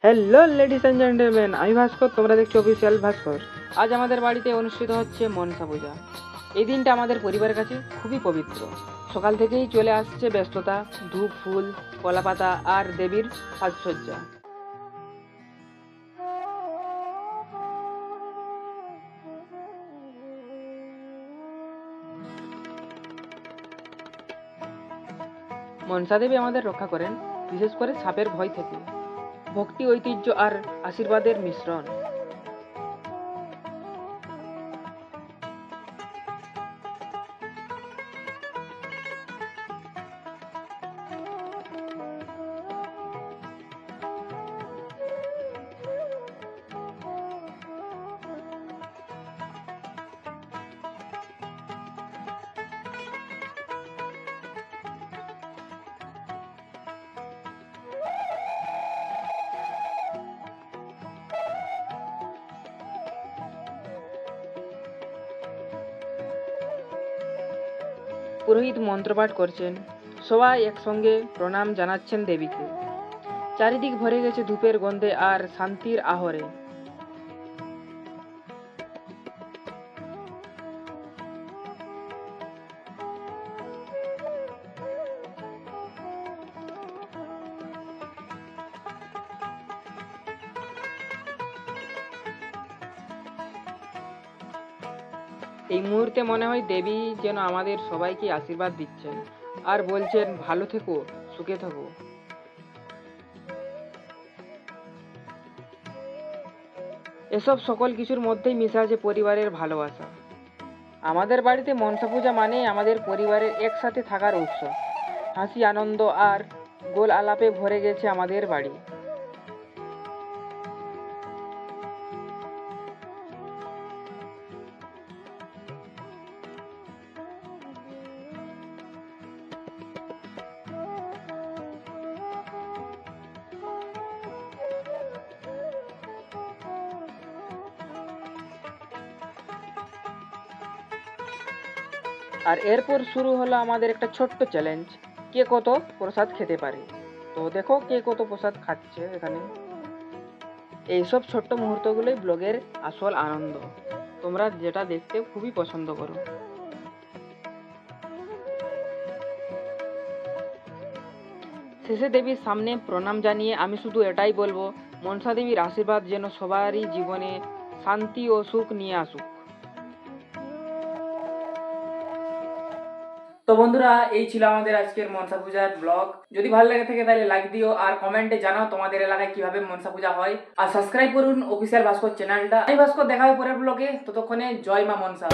Hello ladies and gentleman, আমি ভাস্কর, তোমরা দেখছো অফিসিয়াল ভাস্কর। আজ আমাদের বাড়িতে অনুষ্ঠিত হচ্ছে মনসা পূজা। এই দিনটা আমাদের পরিবারের কাছে খুবই পবিত্র। সকাল থেকেই চলে আসছে ব্যস্ততা, ধূপ, ফুল, কলাপাতা আর দেবীর সাজসজ্জা। মনসা দেবী আমাদের রক্ষা করেন, বিশেষ করে সাপের ভয় থেকে। ভক্তি, ঐতিহ্য আর আশীর্বাদের মিশ্রণ। পুরোহিত মন্ত্রপাঠ করছেন, সবাই একসঙ্গে প্রণাম জানাচ্ছেন দেবীকে। চারিদিক ভরে গেছে ধূপের গন্ধে আর শান্তির আহরে। এই মুহূর্তে মনে হয় দেবী যেন আমাদের সবাইকে আশীর্বাদ দিচ্ছেন আর বলছেন, ভালো থেকো, সুখে থাকো। এসব সকল কিছুর মধ্যেই মিশে আছে পরিবারের ভালোবাসা। আমাদের বাড়িতে মনসা পূজা মানেই আমাদের পরিবারের একসাথে থাকার উৎসব। হাসি, আনন্দ আর গোল আলাপে ভরে গেছে আমাদের বাড়ি। আর এরপর শুরু হলো আমাদের একটা ছোট্ট চ্যালেঞ্জ, কে কত প্রসাদ খেতে পারে। তো দেখো কে কত প্রসাদ খাচ্ছে এখানে। এইসব ছোট্ট মুহূর্তগুলোই ব্লগের আসল আনন্দ। তোমরা যেটা দেখতে খুবই পছন্দ করো। শেষে দেবীর সামনে প্রণাম জানিয়ে আমি শুধু এটাই বলবো, মনসা দেবীর আশীর্বাদ যেন সবারই জীবনে শান্তি ও সুখ নিয়ে আসুক। তো বন্ধুরা, এই ছিল আমাদের আজকের মনসা পূজার ব্লগ। যদি ভালো লাগে থাকে তাহলে লাইক দিও আর কমেন্টে জানাও তোমাদের এলাকায় কিভাবে মনসা পূজা হয়। আর সাবস্ক্রাইব করুন অফিসিয়াল ভাস্কর চ্যানেলটা। আমি ভাস্কর, দেখা হবে পরের ব্লগে। ততক্ষণে জয় মা মনসা।